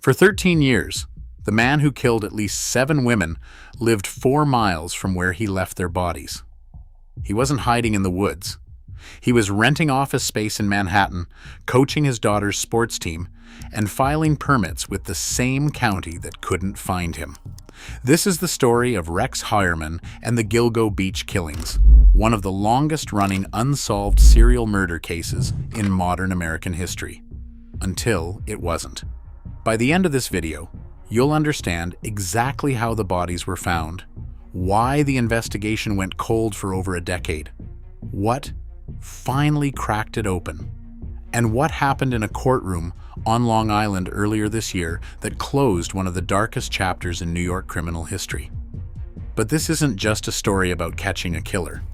For 13 years, the man who killed at least 7 women lived 4 miles from where he left their bodies. He wasn't hiding in the woods. He was renting office space in Manhattan, coaching his daughter's sports team, and filing permits with the same county that couldn't find him. This is the story of Rex Heuermann and the Gilgo Beach killings, one of the longest-running unsolved serial murder cases in modern American history. Until it wasn't. By the end of this video, you'll understand exactly how the bodies were found, why the investigation went cold for over a decade, what finally cracked it open, and what happened in a courtroom on Long Island earlier this year that closed one of the darkest chapters in New York criminal history. But this isn't just a story about catching a killer.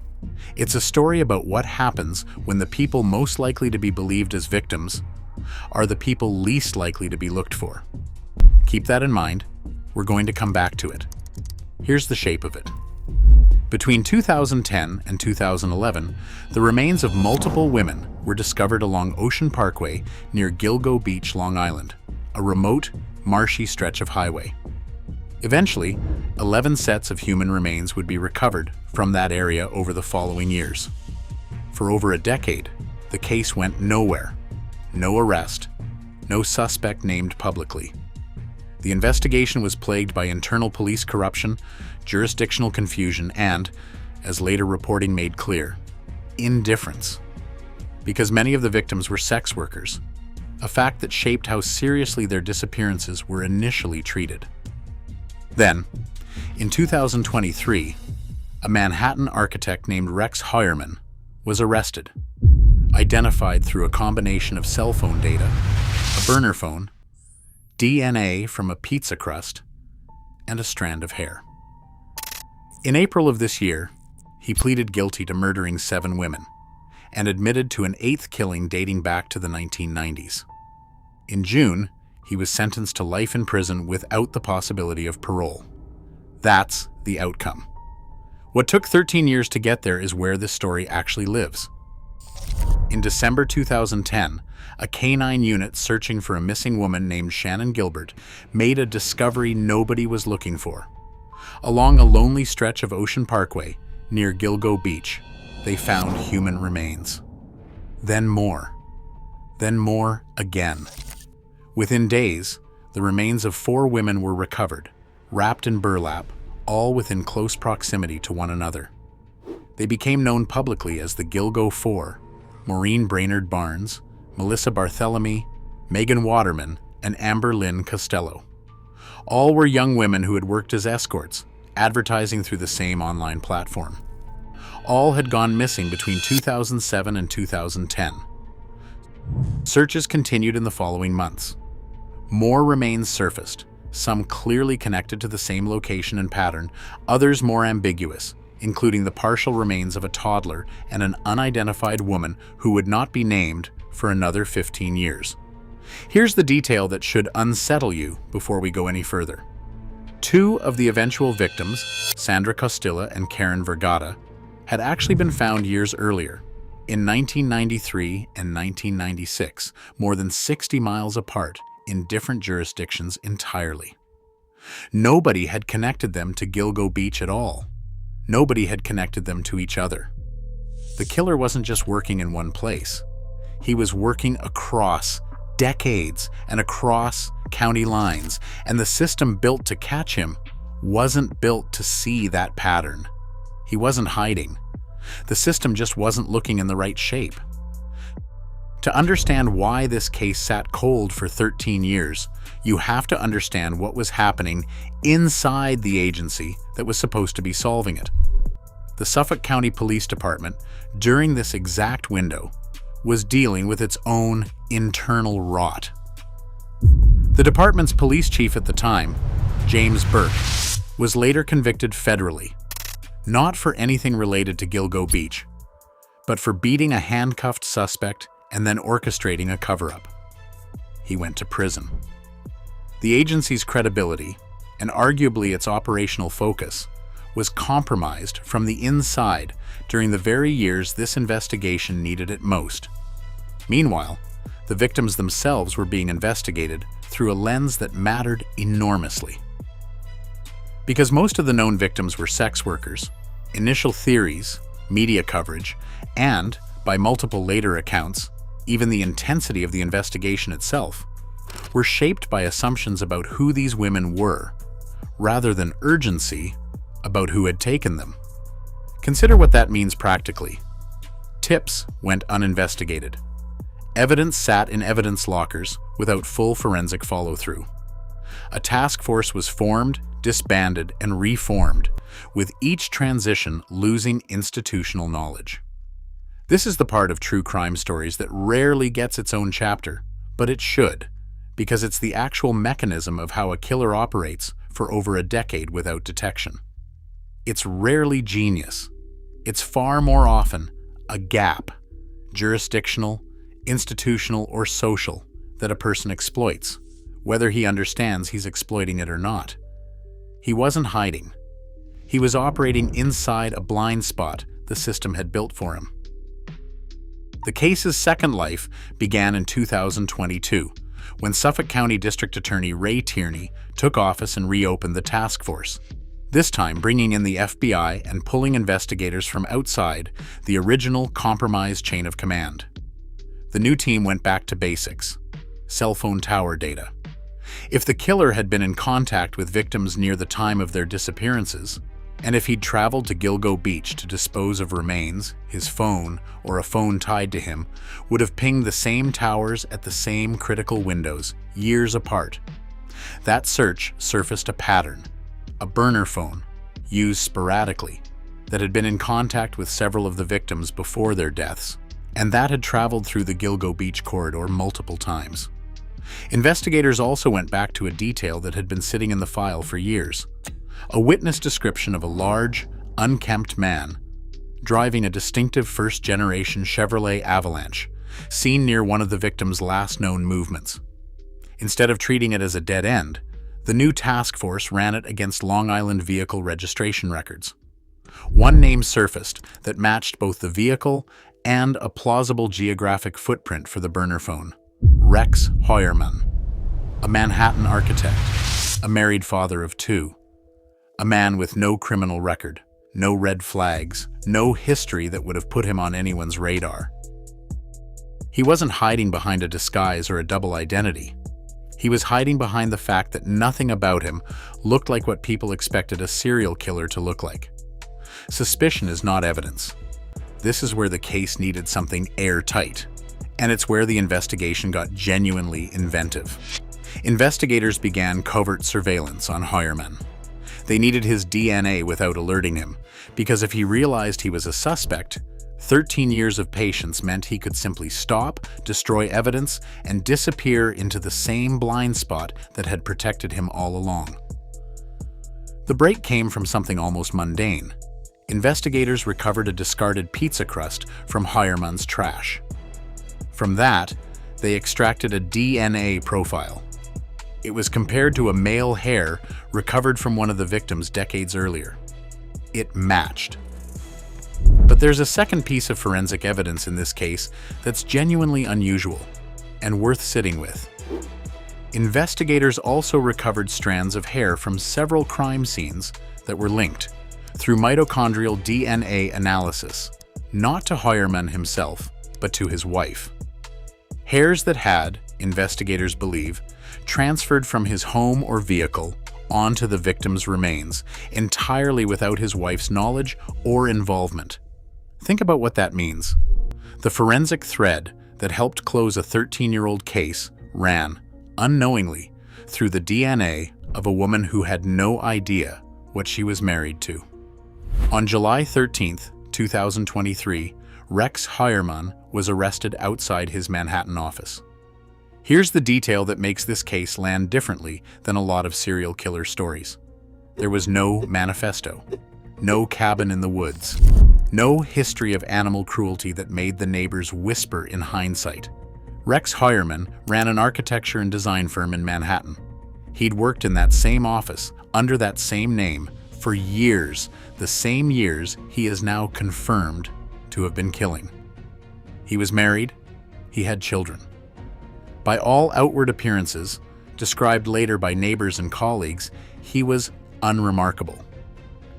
It's a story about what happens when the people most likely to be believed as victims are the people least likely to be looked for. Keep that in mind. We're going to come back to it. Here's the shape of it. Between 2010 and 2011, the remains of multiple women were discovered along Ocean Parkway near Gilgo Beach, Long Island, a remote, marshy stretch of highway. Eventually, 11 sets of human remains would be recovered from that area over the following years. For over a decade, the case went nowhere. No arrest, no suspect named publicly. The investigation was plagued by internal police corruption, jurisdictional confusion, and, as later reporting made clear, indifference. Because many of the victims were sex workers, a fact that shaped how seriously their disappearances were initially treated. Then, in 2023, a Manhattan architect named Rex Heuermann was arrested, identified through a combination of cell phone data, a burner phone, DNA from a pizza crust, and a strand of hair. In April of this year, he pleaded guilty to murdering 7 women and admitted to an 8th killing dating back to the 1990s. In June, he was sentenced to life in prison without the possibility of parole. That's the outcome. What took 13 years to get there is where this story actually lives. In December 2010, a canine unit searching for a missing woman named Shannan Gilbert made a discovery nobody was looking for. Along a lonely stretch of Ocean Parkway, near Gilgo Beach, they found human remains. Then more again. Within days, the remains of 4 women were recovered, wrapped in burlap, all within close proximity to one another. They became known publicly as the Gilgo Four: Maureen Brainard-Barnes, Melissa Barthelemy, Megan Waterman, and Amber Lynn Costello. All were young women who had worked as escorts, advertising through the same online platform. All had gone missing between 2007 and 2010. Searches continued in the following months. More remains surfaced, some clearly connected to the same location and pattern, others more ambiguous, including the partial remains of a toddler and an unidentified woman who would not be named for another 15 years. Here's the detail that should unsettle you before we go any further. 2 of the eventual victims, Sandra Costilla and Karen Vergata, had actually been found years earlier, in 1993 and 1996, more than 60 miles apart in different jurisdictions entirely. Nobody had connected them to Gilgo Beach at all. Nobody had connected them to each other. The killer wasn't just working in one place. He was working across decades and across county lines, and the system built to catch him wasn't built to see that pattern. He wasn't hiding. The system just wasn't looking in the right shape. To understand why this case sat cold for 13 years, you have to understand what was happening inside the agency that was supposed to be solving it. The Suffolk County Police Department, during this exact window, was dealing with its own internal rot. The department's police chief at the time, James Burke, was later convicted federally, not for anything related to Gilgo Beach, but for beating a handcuffed suspect and then orchestrating a cover-up. He went to prison. The agency's credibility, and arguably its operational focus, was compromised from the inside during the very years this investigation needed it most. Meanwhile, The victims themselves were being investigated through a lens that mattered enormously. Because most of the known victims were sex workers, initial theories, media coverage, and, by multiple later accounts, even the intensity of the investigation itself, were shaped by assumptions about who these women were, rather than urgency about who had taken them. Consider what that means practically. Tips went uninvestigated. Evidence sat in evidence lockers without full forensic follow-through. A task force was formed, disbanded, and reformed, with each transition losing institutional knowledge. This is the part of true crime stories that rarely gets its own chapter, but it should, because it's the actual mechanism of how a killer operates for over a decade without detection. It's rarely genius. It's far more often a gap, jurisdictional, institutional, or social, that a person exploits, whether he understands he's exploiting it or not. He wasn't hiding. He was operating inside a blind spot the system had built for him. The case's second life began in 2022, when Suffolk County District Attorney Ray Tierney took office and reopened the task force, this time bringing in the FBI and pulling investigators from outside the original compromised chain of command. The new team went back to basics: cell phone tower data. If the killer had been in contact with victims near the time of their disappearances, and if he'd traveled to Gilgo Beach to dispose of remains, his phone, or a phone tied to him, would have pinged the same towers at the same critical windows, years apart. That search surfaced a pattern: a burner phone, used sporadically, that had been in contact with several of the victims before their deaths, and that had traveled through the Gilgo Beach corridor multiple times. Investigators also went back to a detail that had been sitting in the file for years: a witness description of a large, unkempt man driving a distinctive first-generation Chevrolet Avalanche, seen near one of the victim's last known movements. Instead of treating it as a dead end, the new task force ran it against Long Island vehicle registration records. One name surfaced that matched both the vehicle and a plausible geographic footprint for the burner phone: Rex Heuermann, a Manhattan architect, a married father of two, a man with no criminal record, no red flags, no history that would have put him on anyone's radar. He wasn't hiding behind a disguise or a double identity. He was hiding behind the fact that nothing about him looked like what people expected a serial killer to look like. Suspicion is not evidence. This is where the case needed something airtight, and it's where the investigation got genuinely inventive. Investigators began covert surveillance on Heuermann. They needed his DNA without alerting him, because if he realized he was a suspect, 13 years of patience meant he could simply stop, destroy evidence, and disappear into the same blind spot that had protected him all along. The break came from something almost mundane. Investigators recovered a discarded pizza crust from Heuermann's trash. From that, they extracted a DNA profile. It was compared to a male hair recovered from one of the victims decades earlier. It matched. But there's a second piece of forensic evidence in this case that's genuinely unusual and worth sitting with. Investigators also recovered strands of hair from several crime scenes that were linked through mitochondrial DNA analysis, not to Heuermann himself, but to his wife. Hairs that had, investigators believe, transferred from his home or vehicle onto the victim's remains, entirely without his wife's knowledge or involvement. Think about what that means. The forensic thread that helped close a 13-year-old case ran, unknowingly, through the DNA of a woman who had no idea what she was married to. On July 13, 2023, Rex Heuermann was arrested outside his Manhattan office. Here's the detail that makes this case land differently than a lot of serial killer stories. There was no manifesto, no cabin in the woods, no history of animal cruelty that made the neighbors whisper in hindsight. Rex Heuermann ran an architecture and design firm in Manhattan. He'd worked in that same office, under that same name, for years, the same years he is now confirmed to have been killing. He was married, he had children. By all outward appearances, described later by neighbors and colleagues, he was unremarkable,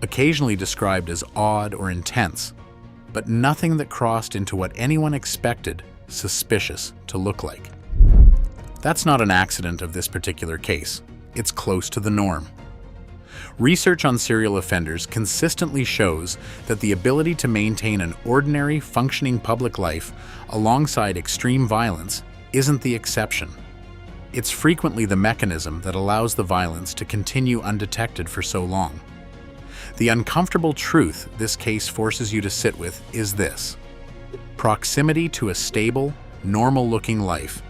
occasionally described as odd or intense, but nothing that crossed into what anyone expected suspicious to look like. That's not an accident of this particular case. It's close to the norm. Research on serial offenders consistently shows that the ability to maintain an ordinary, functioning public life alongside extreme violence isn't the exception. It's frequently the mechanism that allows the violence to continue undetected for so long. The uncomfortable truth this case forces you to sit with is this: proximity to a stable, normal-looking life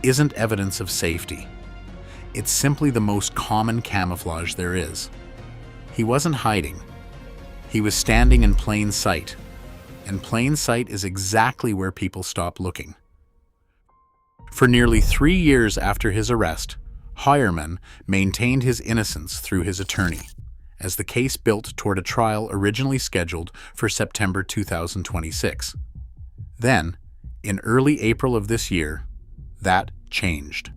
isn't evidence of safety. It's simply the most common camouflage there is. He wasn't hiding. He was standing in plain sight, and plain sight is exactly where people stop looking. For nearly 3 years after his arrest, Waterman maintained his innocence through his attorney, as the case built toward a trial originally scheduled for September 2026. Then, in early April of this year, that changed.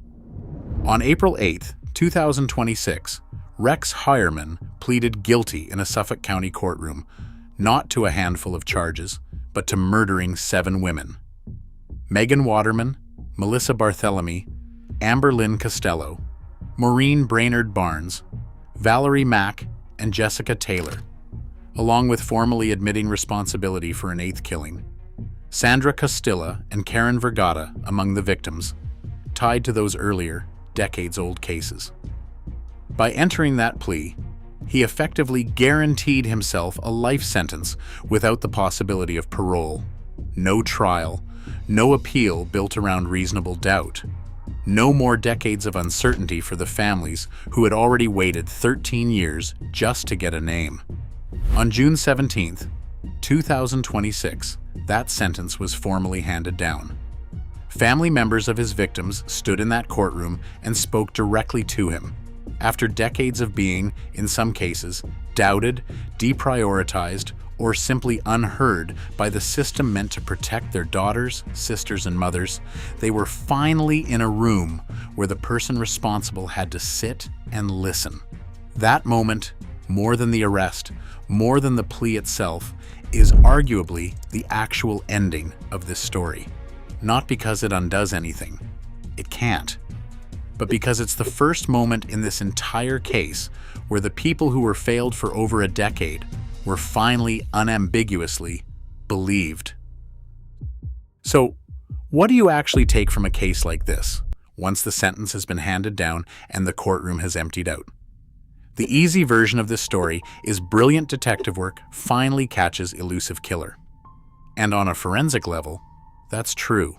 On April 8, 2026, Rex Waterman pleaded guilty in a Suffolk County courtroom, not to a handful of charges, but to murdering 7 women. Megan Waterman, Melissa Barthelemy, Amber Lynn Costello, Maureen Brainard-Barnes, Valerie Mack, and Jessica Taylor, along with formally admitting responsibility for an 8th killing. Sandra Costilla and Karen Vergata among the victims, tied to those earlier, decades-old cases. By entering that plea, he effectively guaranteed himself a life sentence without the possibility of parole, no trial, no appeal built around reasonable doubt, no more decades of uncertainty for the families who had already waited 13 years just to get a name. On June 17, 2026, that sentence was formally handed down. Family members of his victims stood in that courtroom and spoke directly to him, after decades of being, in some cases, doubted, deprioritized, or simply unheard by the system meant to protect their daughters, sisters, and mothers. They were finally in a room where the person responsible had to sit and listen. That moment, more than the arrest, more than the plea itself, is arguably the actual ending of this story. Not because it undoes anything. It can't. But because it's the first moment in this entire case where the people who were failed for over a decade were finally unambiguously believed. So, what do you actually take from a case like this, once the sentence has been handed down and the courtroom has emptied out? The easy version of this story is brilliant detective work finally catches elusive killer. And on a forensic level, that's true.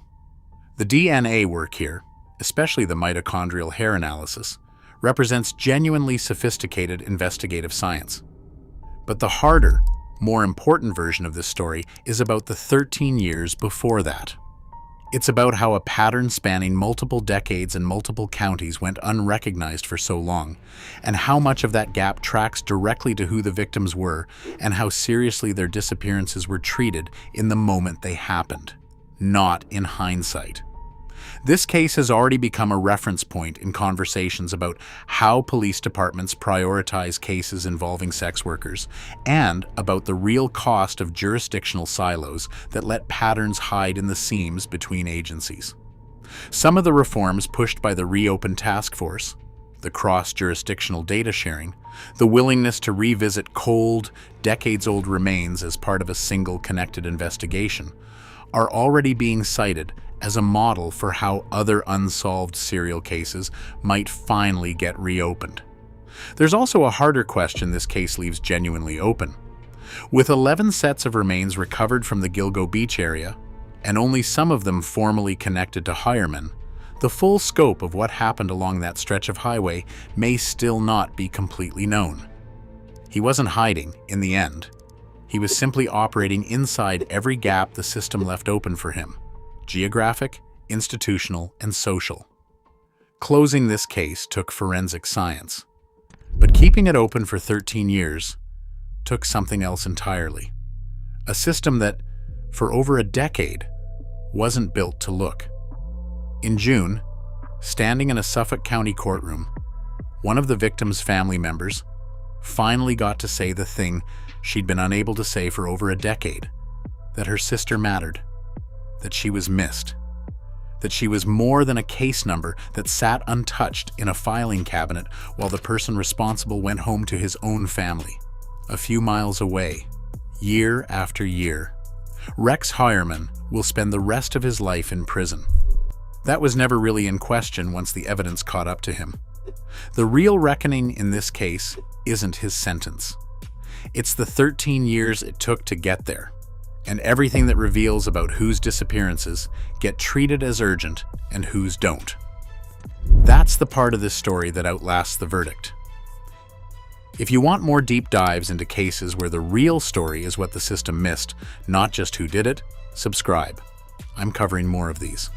The DNA work here, especially the mitochondrial hair analysis, represents genuinely sophisticated investigative science. But the harder, more important version of this story is about the 13 years before that. It's about how a pattern spanning multiple decades and multiple counties went unrecognized for so long, and how much of that gap tracks directly to who the victims were and how seriously their disappearances were treated in the moment they happened, not in hindsight. This case has already become a reference point in conversations about how police departments prioritize cases involving sex workers, and about the real cost of jurisdictional silos that let patterns hide in the seams between agencies. Some of the reforms pushed by the Reopen Task Force, the cross-jurisdictional data sharing, the willingness to revisit cold, decades-old remains as part of a single connected investigation, are already being cited as a model for how other unsolved serial cases might finally get reopened. There's also a harder question this case leaves genuinely open. With 11 sets of remains recovered from the Gilgo Beach area, and only some of them formally connected to Waterman, the full scope of what happened along that stretch of highway may still not be completely known. He wasn't hiding, in the end. He was simply operating inside every gap the system left open for him: geographic, institutional, and social. Closing this case took forensic science, but keeping it open for 13 years took something else entirely. A system that, for over a decade, wasn't built to look. In June, Standing in a Suffolk County courtroom, one of the victim's family members finally got to say the thing she'd been unable to say for over a decade: that her sister mattered, that she was missed, that she was more than a case number that sat untouched in a filing cabinet while the person responsible went home to his own family, a few miles away, year after year. Rex Heuermann will spend the rest of his life in prison. That was never really in question once the evidence caught up to him. The real reckoning in this case isn't his sentence. It's the 13 years it took to get there, and everything that reveals about whose disappearances get treated as urgent and whose don't. That's the part of this story that outlasts the verdict. If you want more deep dives into cases where the real story is what the system missed, not just who did it, subscribe. I'm covering more of these.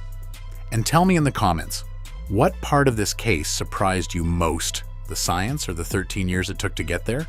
And tell me in the comments, what part of this case surprised you most? The science or the 13 years it took to get there?